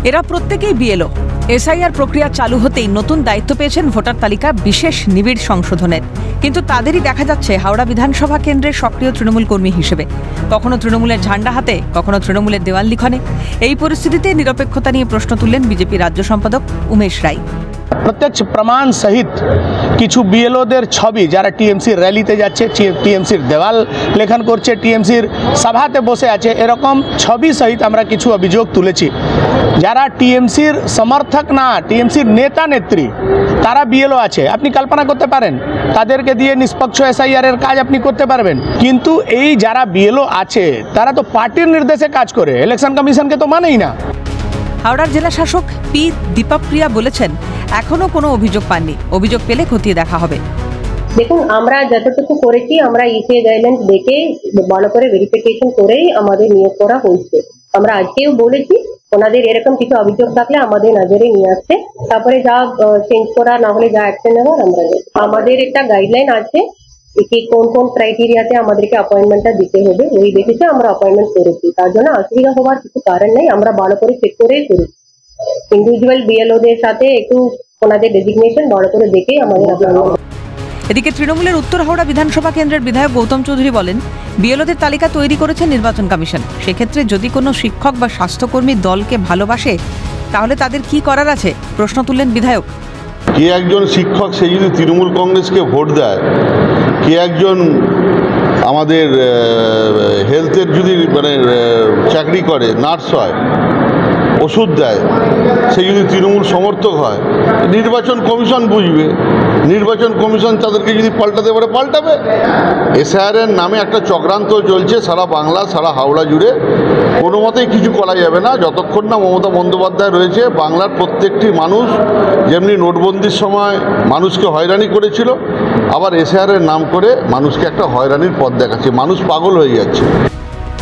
এরা প্রত্যেকেই BLO. SIR প্রক্রিয়া চালু হতেই নতুন দায়িত্ব পেয়েছেন ভোটার তালিকা বিশেষ নিবিড় সংশোধনের। কিন্তু তাদেরই দেখা যাচ্ছে হাওড়া বিধানসভা কেন্দ্রের সক্রিয় তৃণমূল কর্মী হিসেবে, কখনো তৃণমূলের ঝান্ডা হাতে, কখনো তৃণমূলের দেওয়াল লিখনে। এই পরিস্থিতিতে নিরপেক্ষতা নিয়ে প্রশ্ন তুললেন বিজেপি রাজ্য সম্পাদক উমেশ রায়। প্রত্যক্ষ প্রমাণ সহিত কিছু বিএলওদের ছবি যারা টিএমসির র্যালিতে যাচ্ছে, টিএমসির দেওয়াল লেখন করছে, টিএমসির সভাতে বসে আছে, এরকম ছবি সহিত আমরা কিছু অভিযোগ তুলেছি। যারা টিএমসির সমর্থক না, টিএমসির নেতা নেত্রী, তারা বিএলও আছে। আপনি কল্পনা করতে পারেন তাদেরকে দিয়ে নিষ্পক্ষ এসআইআর এর কাজ আপনি করতে পারবেন। কিন্তু এই যারা বিএলও আছে তারা তো পার্টির নির্দেশে কাজ করে, ইলেকশন কমিশনকে তো মানেই না। হাওড়ার জেলা শাসক পি দীপপ্রিয়া বলেছেন, এখনো কোনো অভিযোগ পাননি, অভিযোগ পেলে খতিয়ে দেখা হবে। দেখুন, আমরা যতটুকু করেছি আমরা ইসিএ গাইডলাইন্স দেখে ভালো করে ভেরিফিকেশন করেই আমাদের নিয়োগ করা হয়েছে। আমরা আজকেও বলেছি ওনাদের এরকম কিছু অভিযোগ থাকলে আমাদের নজরে নিয়ে আসছে, তারপরে যা চেঞ্জ করা না হলে যা অ্যাকশন নেওয়ার আমরা নেব। আমাদের একটা গাইডলাইন আছে কি কোন কোন ক্রাইটেরিয়াতে আমাদেরকে অ্যাপয়েন্টমেন্টটা দিতে হবে, ওই বেসিসে আমরা অ্যাপয়েন্টমেন্ট করেছি। তার জন্য অসুবিধা হওয়ার কিছু কারণ নেই, আমরা ভালো করে চেক করেই করেছি। ইন্ডিভিজুয়াল বিএলওদের সাথে একটু ওনাদের ডেজিগনেশন ভালো করে দেখে আমাদের অ্যাপয়েন্টমেন্ট। এদিকে তৃণমূলের উত্তর হাওড়া বিধানসভা কেন্দ্রের বিধায়ক গৌতম চৌধুরী বলেন, বিএলওদের তালিকা তৈরি করেছে নির্বাচন কমিশন। সেক্ষেত্রে যদি কোনো শিক্ষক বা স্বাস্থ্যকর্মী দলকে ভালোবাসে তাহলে তাদের কি করার আছে, প্রশ্ন তুললেন বিধায়ক। কে একজন শিক্ষক সে যদি তৃণমূল কংগ্রেসকে ভোট দেয়, কে একজন আমাদের হেলথের যদি চাকরি করে, নার্স হয়, ওষুধ দেয়, সে যদি তৃণমূল সমর্থক হয়, নির্বাচন কমিশন বুঝবে। নির্বাচন কমিশন তাদেরকে যদি পাল্টাতে পারে পাল্টাবে। এসআইআর নামে একটা চক্রান্ত চলছে সারা বাংলা, সারা হাওড়া জুড়ে। কোনো মতেই কিছু করা যাবে না যতক্ষণ না মমতা বন্দ্যোপাধ্যায় রয়েছে। বাংলার প্রত্যেকটি মানুষ যেমনি নোটবন্দির সময় মানুষকে হয়রানি করেছিল, আবার এসআইআর নাম করে মানুষকে একটা হয়রানির পথ দেখাচ্ছে। মানুষ পাগল হয়ে যাচ্ছে।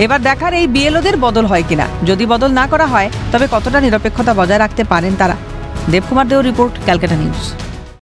এবার দেখার এই বিএলওদের বদল হয় কিনা। যদি বদল না করা হয় তবে কতটা নিরপেক্ষতা বজায় রাখতে পারেন তারা। দেবকুমার দেও রিপোর্ট, ক্যালকাটা নিউজ।